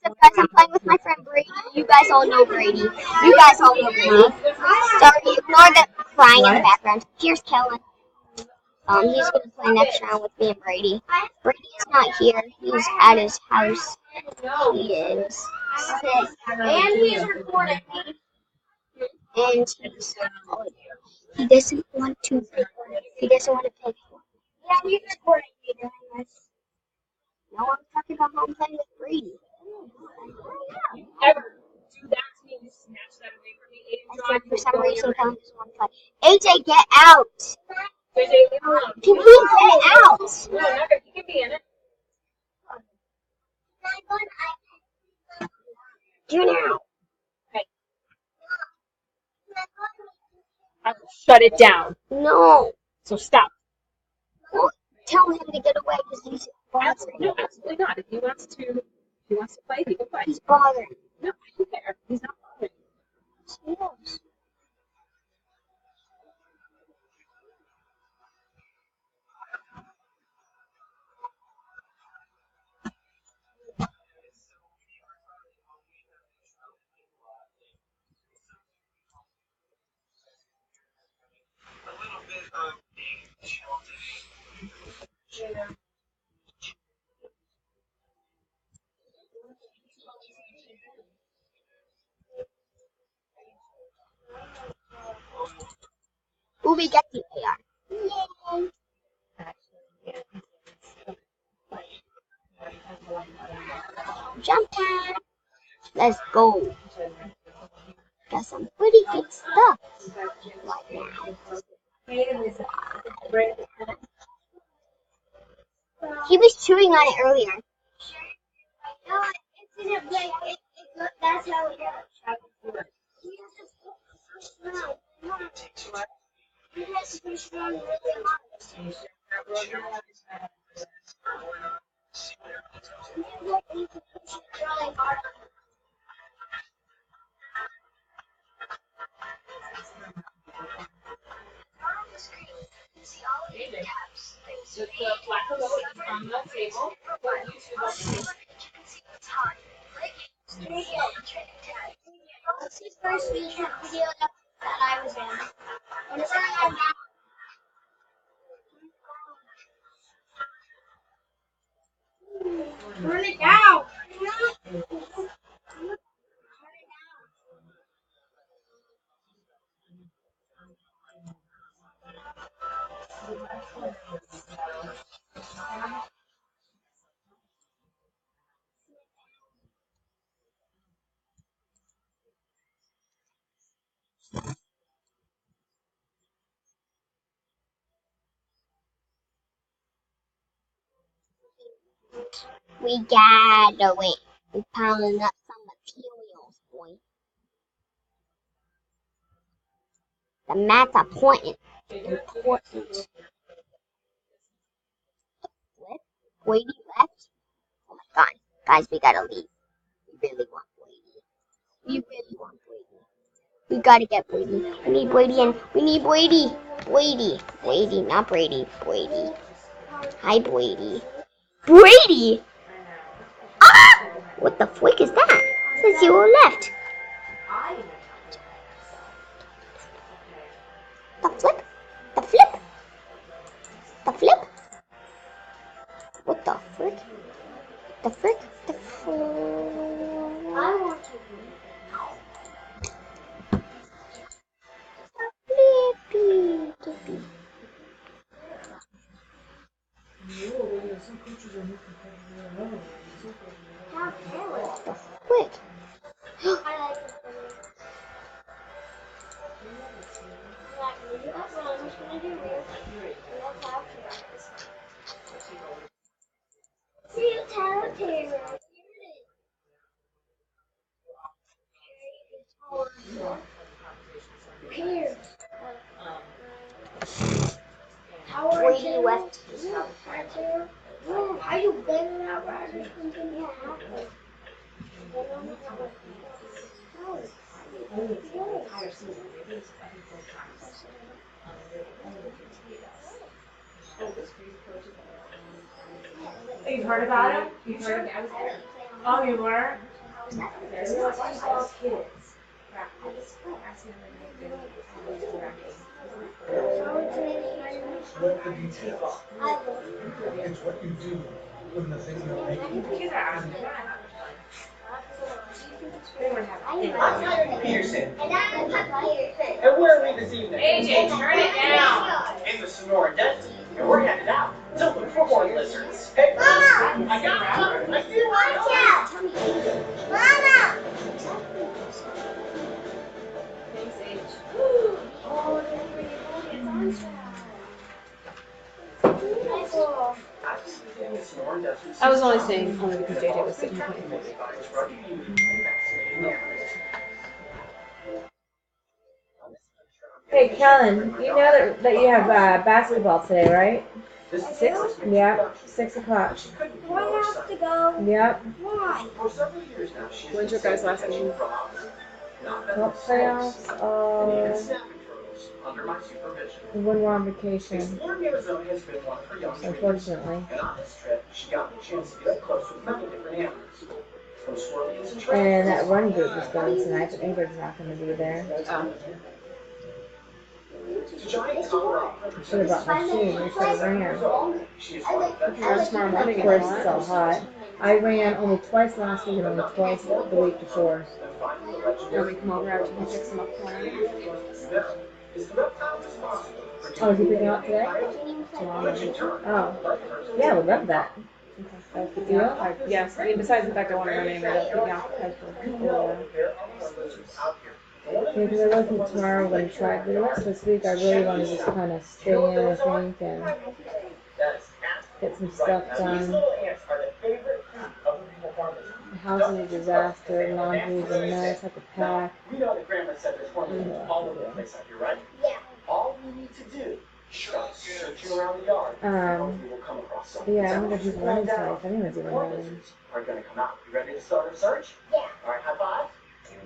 guys? I'm playing with my friend Brady. You guys all know Brady. You guys all know Brady. Sorry, ignore the crying in the background. Here's Kellen. He's gonna play next round with me and Brady. Brady is not here. He's at his house. He is sick. And he's recording. And he doesn't want to. He doesn't want to play. Yeah, he's recording me doing this. No, I'm talking about how I'm playing with Brady. Ever do that to me, you snatch that away from me. I said for some reason Kellen doesn't want to play. AJ, get out! JJ, leave him alone. Can you get out? No, never. He can be in it. Junior. I will shut it down. No. So stop. Well, tell him to get away because he's bothering. No, absolutely not. If he wants to play, he can play. He's bothering. No, I don't care. He's not bothering. Yes. Ooh, we get the AR. Yay. Jump time. Let's go. Got some pretty good stuff right now. He was chewing on it earlier. No, it's in a blank. That's how it goes. You guys push down really hard. You need to push it really hard. Just flat the load on the table. Put YouTube on the table. This is the first YouTube video that I was in. And it's on turn it down. We gotta wait. We're piling up some materials, boy. The map's important. Important. What? Brady left? Oh my god. Guys, we gotta leave. We really want Brady. We really want Brady. We gotta get Brady. We need Brady and we need Brady. Brady. Brady, not Brady. Brady. Hi, Brady. Brady! Ah! What the frick is that? It says 0 left. The flip? The flip? The flip? What the frick? The frick? The frick? I want to. Flippy, flippy. What the frick? Brady left. Are you blaming that rider? You've heard about him? You've heard of him? Oh, you were? What the details? It's what you do when the thing you're making. I'm Tyler Peterson. And I'm Peterson. And where are we this evening? AJ, turn it down. In the Sonora Desert. And we're headed out to look for horned lizards. Hey, Mama! I got it. I see it. Watch out! Mama! Thanks, H. Oh, it's on. I was only saying only because JJ was sitting playing. Hey, Kellen, you know that you have basketball today, right? 6? Yep, 6 o'clock. Do I have to go? Yep. Why? When's your guys' last game? What playoffs are Under my supervision. when we're on vacation, Exploring Arizona has been one of her young dreams. unfortunately. And on this trip, she got the chance to get up close with many different animals. From scorpions and And that run group is going tonight, but Ingrid's not going to be there. to giant Colorado. Should have brought my shoes. I should have ran. She is one of the Tomorrow tomorrow morning Of at course, one. it's so hot. I ran only twice last week and only twice the week before. When we come over after you pick some up tomorrow. Is the reptile responsible for Oh, is he picking up today? Tomorrow morning. Oh. Yeah, I would love that. Okay. Yeah. Yes. I mean, besides the fact I want to run anyway, but yeah. Yeah, because I really think tomorrow we're going to try. The rest of this week, I really want to just kind of stay in, I think, and get some stuff done. The house is a disaster. Laundry's a mess. I have to pack. We know that Grandma said there's hormones all over the place out here, right? Yeah. All we need to do is start searching around the yard. We will come across something. Yeah, I wonder if he's running tonight. If anyone's even Horned running. lizards are going to come out. You ready to start our search? Yeah. All right, high five.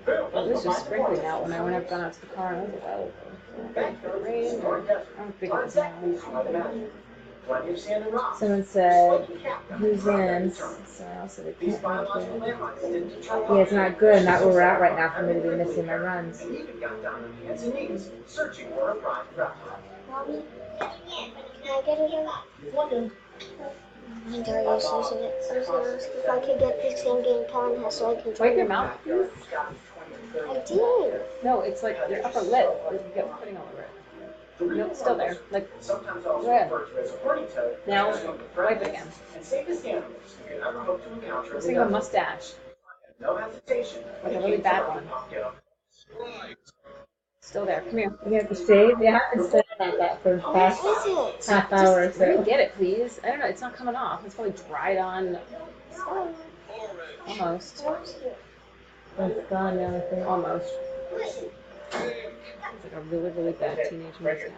Boom. It was just sprinkling out when I went up gone out to the car and I was like, oh, Thank you. rain. Sonora Desert. I don't think it was now. I'd imagine. Plenty of sand and rocks. Someone said, who's in? So I also they These can't biological make it. landmarks didn't deter Yeah, it's not good. Not where we're at right now for me to be missing my runs. and even got down on hands and knees, searching for a prime reptile. Mommy, can I get it in? I Darius using it. I was gonna ask if I could get the same game Kellen has so I can Wipe join your him. mouth. I did. No, it's like your upper lip. You get pudding all over it. No, it's still there. Like, Sometimes also Go ahead. referred to as a horny toad. now, is one of the wipe it friendliest again. and safest animals you could ever hope to encounter in Let's the think of a desert. mustache. No hesitation. Like a really bad one. Still there. Come here. You have to shave? Yeah, I've been saying about that for the past What is it? half hour or Just let me so. get it, please. I don't know. It's not coming off. It's probably dried on. Almost. That's gone now, I think. Almost. It's like a really, really bad teenage mustache.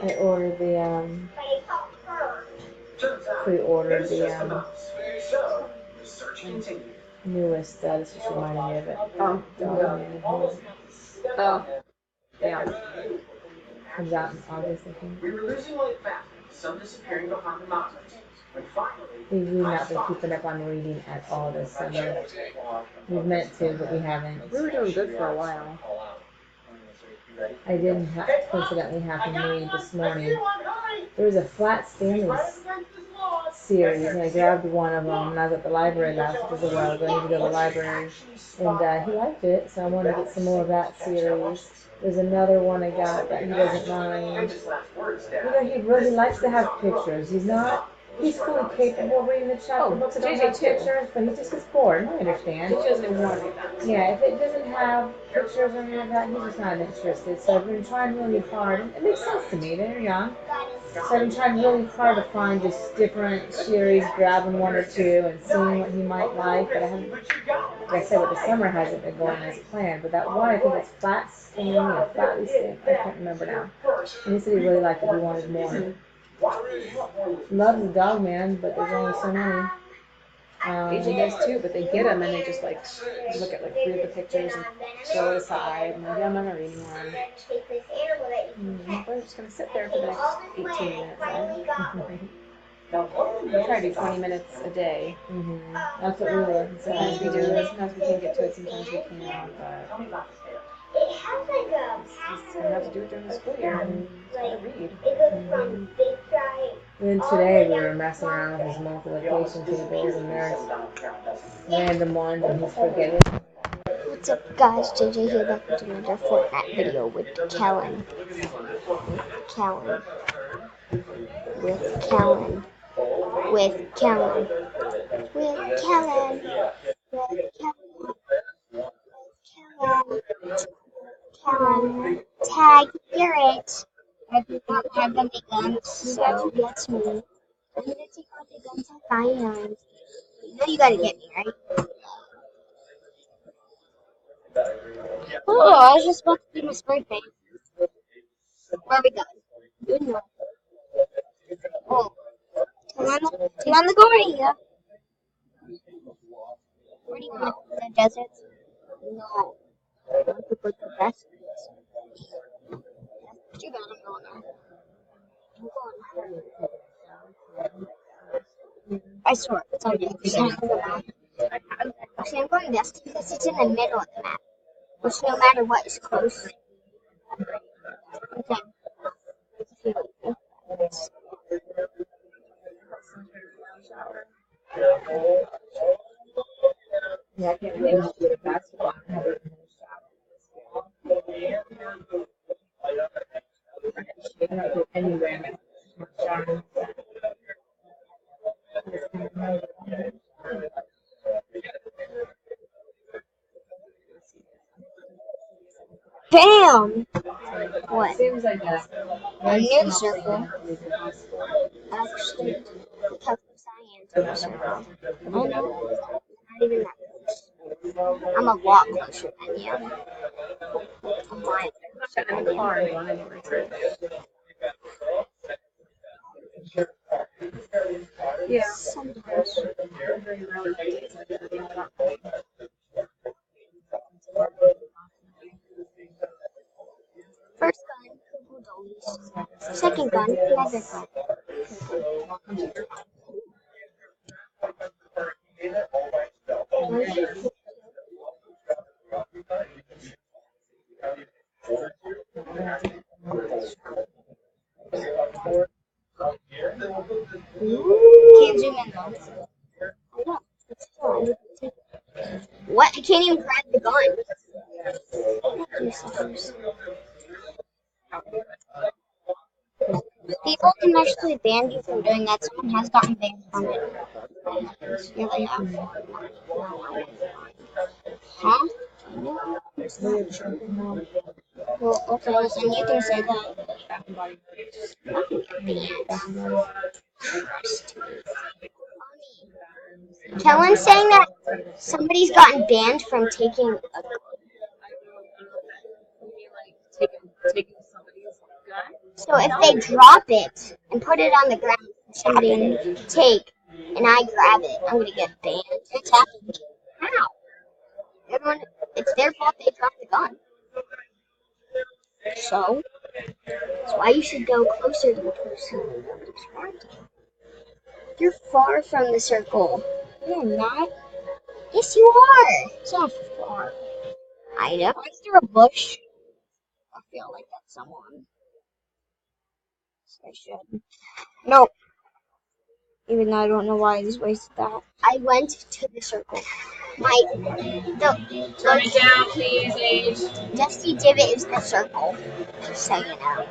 I ordered pre-ordered the So, the search continued. newest, this just reminded me of it. Oh. Oh. Yeah. Comes out in August, I think. We were losing light fast, some disappearing behind the mountains. When finally, We've not been keeping up on reading at all this summer. We've meant to, but we haven't. We were doing good for a while. I didn't coincidentally happen to read this morning. There was a Flat Stanley's series, and I grabbed one of them, and I was at the library last, which was a while ago. I need to go to the library. And he liked it, so I wanted to get some more of that series. There's another one I got that he doesn't mind. You know, he really likes to have pictures. He's fully capable of reading the chapter books that don't have JJ too. pictures, but he just gets bored, and I understand. She doesn't even want to read that. Yeah, if it doesn't have pictures or anything like that, he's just not interested. So I've been trying really hard, and it makes sense to me, they're young. So I've been trying really hard to find just different series, grabbing one or two, and seeing what he might like. But I haven't, like I said, with the summer hasn't been going as planned. But that one, I think it's Flat Stanley or Flatley Stanley, I can't remember now. And he said he really liked it, he wanted more. Loves the dog man, but there's only so many. AJ does too, but they get them and they just like look at like 3 of the pictures and throw it aside. And like, yeah, I'm not reading one. We're just gonna sit there for the next 18 minutes. Right? We try to do 20 minutes a day. That's what we were. Sometimes we do it, sometimes we can't get to it, sometimes we can, but It has like a we have to do it during the school year and try to read. it goes from big guy. Then today we were messing around with his multiplication tables and there's random ones and he's forgetting. What's up, guys? JJ here, back with another Fortnite video with Kellen. With Kellen. Tag Garrett. I do not have any guns, so that's me. I'm gonna take all the guns I find. You know you gotta get me, right? Oh, I was just about to do my spray paint. Where are we going? Good enough. Oh, turn on the Gorilla. Where do you want to go? The desert? No. I want to go to the desert. Too bad I'm going there. I'm going. I swear, it's on the other side of the map. Actually, I'm going this because it's in the middle of the map, which no matter what is close. Okay. Yeah, I can't wait to get a basketball and have it in the shower. Anywhere. Bam! What? Seems like that. A new circle. Actually, because of science circle. I know. Not even that close. I'm a lot closer than you. A mile closer I'm in than the you. car and going anywhere too. Yeah. Sometimes. Very rarely days like that. I'm not First gun, purple dollies. Second gun, leather gun. Can't zoom in though. I know. It's still, I need to take it. What? I can't even grab the gun. You suckers. People can actually ban you from doing that. Someone has gotten banned from it. Yeah, they have. Huh? Well, okay, listen, you can say that. Kellen's saying that somebody's gotten banned from taking a taking somebody's gun. So if they drop it and put it on the ground for somebody to take, and I grab it, I'm gonna get banned. It's happened. How? Everyone, it's their fault they dropped the gun. So that's why you should go closer to the person. You're far from the circle. You're not. Yes, you are. It's not far. I know. Is there a bush? I feel like that's someone. I should. No. Even though I don't know why I just wasted that. I went to the circle. Turn it down, please, Age. Dusty Divot is the circle. Just so you know.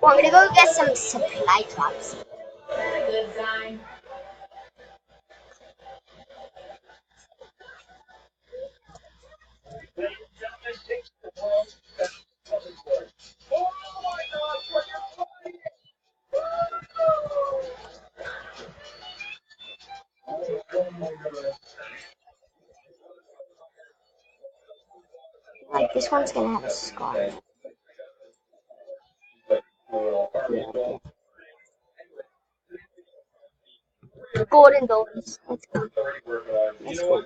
Well, I'm gonna go get some supply drops. Good sign. Like, this one's gonna have a scar. Golden doors. Let's go. Let's go.